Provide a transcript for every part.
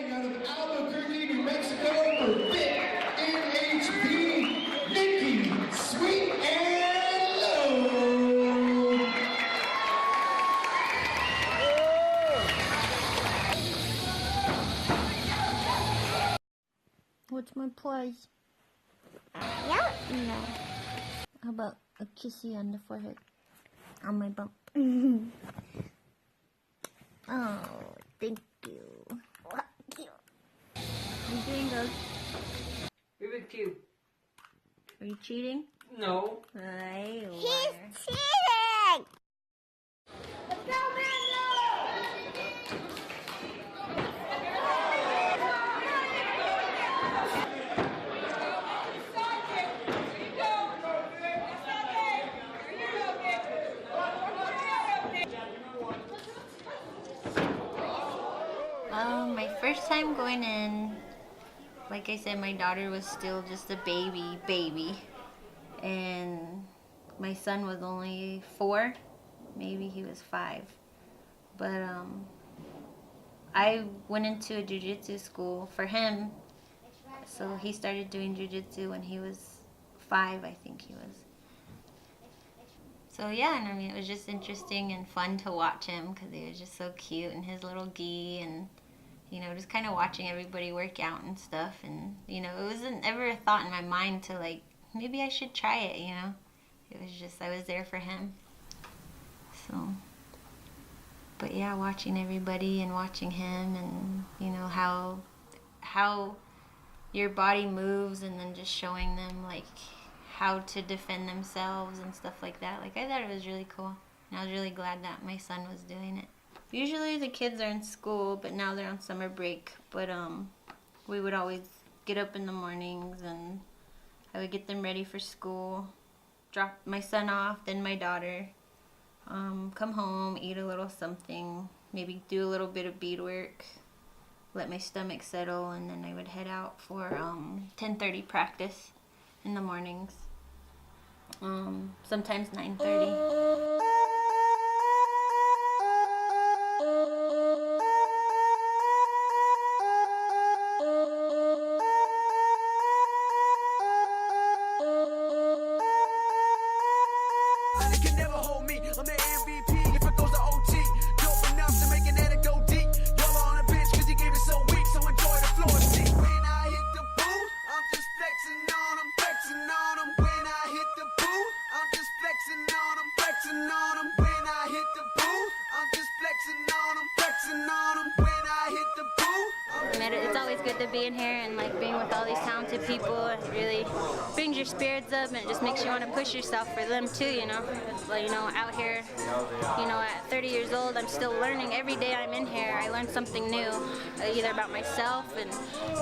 flying out of Albuquerque, New Mexico for SweetNLowe, Nikki SweetNLowe. What's my prize? I don't know. How about a kissy on the forehead? On my bump. Oh, thank you. Thank you. What are you doing, girl? You're cute. Are you cheating? No. Hey, He's cheating! My first time going in, like I said, my daughter was still just a baby. And my son was only 4, maybe he was 5. But I went into a jiu-jitsu school for him. So he started doing jiu-jitsu when he was 5, I think he was. So yeah, and I mean, it was just interesting and fun to watch him because he was just so cute and his little gi, and you know, just kind of watching everybody work out and stuff. And you know, it wasn't ever a thought in my mind to like, maybe I should try it, you know. It was just, I was there for him. So, but yeah, watching everybody and watching him, and you know, how your body moves, and then just showing them like how to defend themselves and stuff like that. Like, I thought it was really cool. And I was really glad that my son was doing it. Usually the kids are in school, but now they're on summer break. But we would always get up in the mornings, and I would get them ready for school, drop my son off, then my daughter, come home, eat a little something, maybe do a little bit of beadwork, let my stomach settle, and then I would head out for 10:30 practice in the mornings. Sometimes 9:30. They can never hold me. I'm the MVP if it goes to OT. Dope enough to make an edit go deep. Y'all on a bitch cause you gave it so weak, so enjoy the floor seat. When I hit the booth, I'm just flexing on them, flexing on them. When I hit the booth, I'm just flexing on them, flexing on them. When I hit the booth, I'm just flexing on them, flexing on them. When I hit the booth, It's always good to be in here and like being with all these talented people. It really brings your spirits up, and it just makes you want to push yourself for them too, you know. It's like, you know, out here, you know, at 30 years old, I'm still learning. Every day I'm in here, I learn something new, either about myself and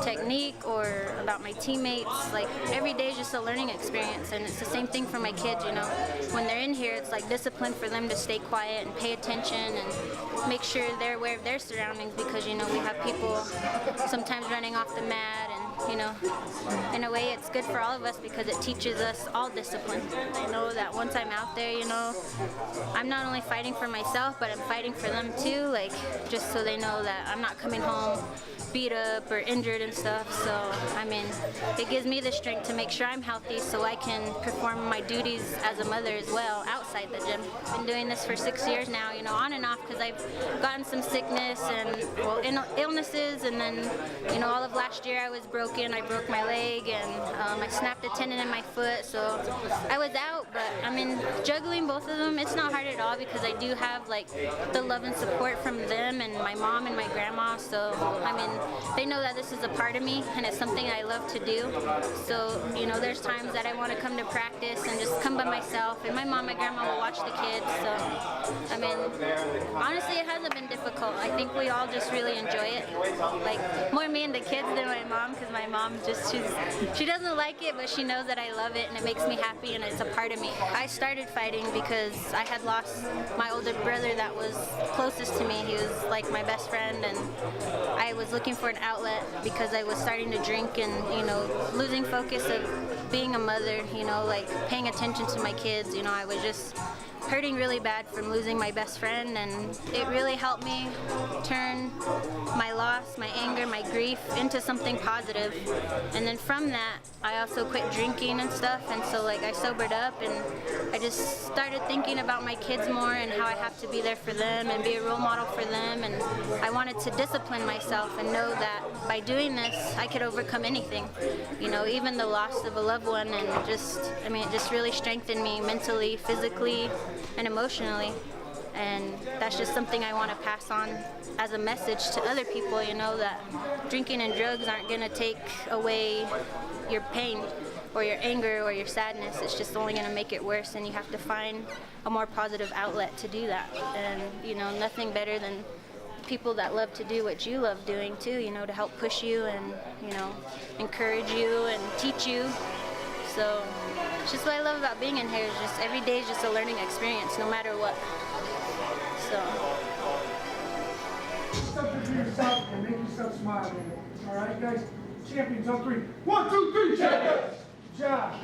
technique or about my teammates. Like, every day is just a learning experience, and it's the same thing for my kids, you know. When they're in here, it's like discipline for them to stay quiet and pay attention and make sure they're aware of their surroundings, because, you know, we have people sometimes running off the mat, and, you know, in a way it's good for all of us because it teaches us all discipline. I know that once I'm out there, you know, I'm not only fighting for myself, but I'm fighting for them too, like, just so they know that I'm not coming home beat up or injured and stuff. So, I mean, it gives me the strength to make sure I'm healthy so I can perform my duties as a mother as well outside the gym. I've been doing this for 6 years now, you know, on and off, because I've gotten some sickness and, well, illnesses, and then, you know, all of last year I was broken. I broke my leg, and I snapped a tendon in my foot, so I was out. But I mean, juggling both of them, it's not hard at all, because I do have like the love and support from them and my mom and my grandma. So I mean, they know that this is a part of me and it's something I love to do. So, you know, there's times that I want to come to practice and just come by myself, and my mom and grandma will watch the kids. So I mean, honestly, it hasn't been difficult. I think we all just really enjoy it, like more me and the kids than my mom, because my mom just, she doesn't like it, but she knows that I love it and it makes me happy and it's a part of me. I started fighting because I had lost my older brother that was closest to me. He was like my best friend, and I was looking for an outlet because I was starting to drink and, you know, losing focus of being a mother, you know, like paying attention to my kids. You know, I was just hurting really bad from losing my best friend, and it really helped me turn my loss, my anger, my grief into something positive. And then from that, I also quit drinking and stuff, and so like I sobered up, and I just started thinking about my kids more and how I have to be there for them and be a role model for them. And I wanted to discipline myself and know that by doing this, I could overcome anything, you know, even the loss of a loved one. And it just really strengthened me mentally, physically, and emotionally. And that's just something I want to pass on as a message to other people, you know, that drinking and drugs aren't going to take away your pain or your anger or your sadness. It's just only going to make it worse, and you have to find a more positive outlet to do that. And, you know, nothing better than people that love to do what you love doing too, you know, to help push you and, you know, encourage you and teach you. So it's just what I love about being in here, is just every day is just a learning experience, no matter what. So. Something for yourself and make yourself smile. All right, guys? Champions on 3. 1, 2, 3, champions! Josh.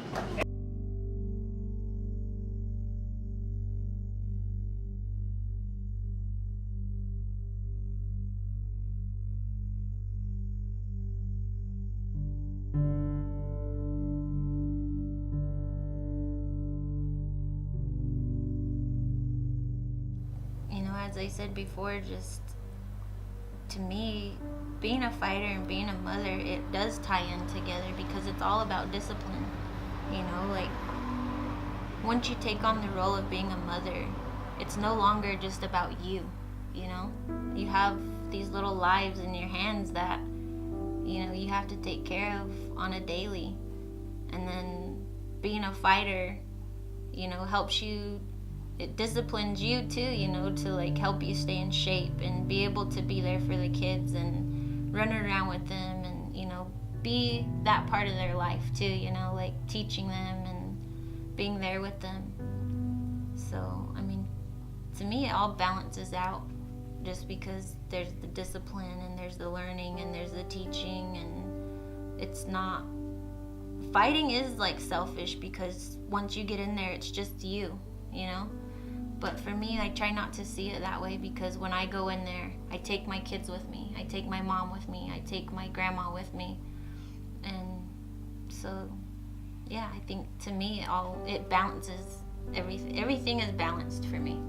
As I said before, just to me, being a fighter and being a mother, it does tie in together, because it's all about discipline. You know, like once you take on the role of being a mother, it's no longer just about you. You know, you have these little lives in your hands that, you know, you have to take care of on a daily. And then being a fighter, you know, helps you. It disciplines you too, you know, to like help you stay in shape and be able to be there for the kids and run around with them and, you know, be that part of their life too, you know, like teaching them and being there with them. So, I mean, to me, it all balances out, just because there's the discipline and there's the learning and there's the teaching, and it's not, fighting is like selfish, because once you get in there, it's just you know. But for me, I try not to see it that way, because when I go in there, I take my kids with me, I take my mom with me, I take my grandma with me. And so, yeah, I think to me, it balances everything. Everything is balanced for me.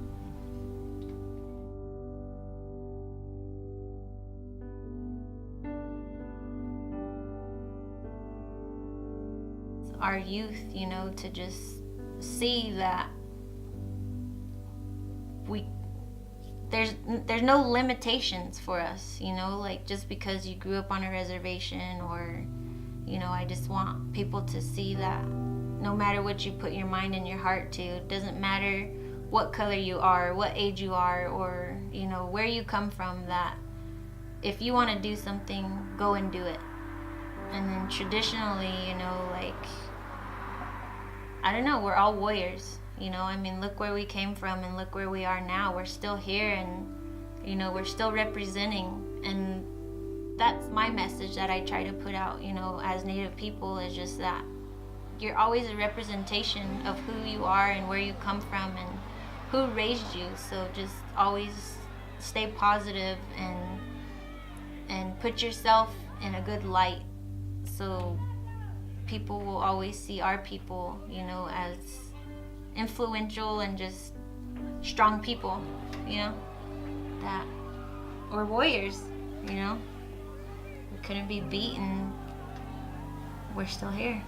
Our youth, you know, to just see that there's no limitations for us, you know, like just because you grew up on a reservation, or, you know, I just want people to see that no matter what you put your mind and your heart to, it doesn't matter what color you are, what age you are, or, you know, where you come from, that if you want to do something, go and do it. And then traditionally, you know, like, I don't know, we're all warriors. You know, I mean, look where we came from and look where we are now. We're still here, and, you know, we're still representing. And that's my message that I try to put out, you know, as Native people, is just that you're always a representation of who you are and where you come from and who raised you. So just always stay positive and put yourself in a good light, so people will always see our people, you know, as influential and just strong people, you know, that we're warriors, you know. We couldn't be beaten. We're still here.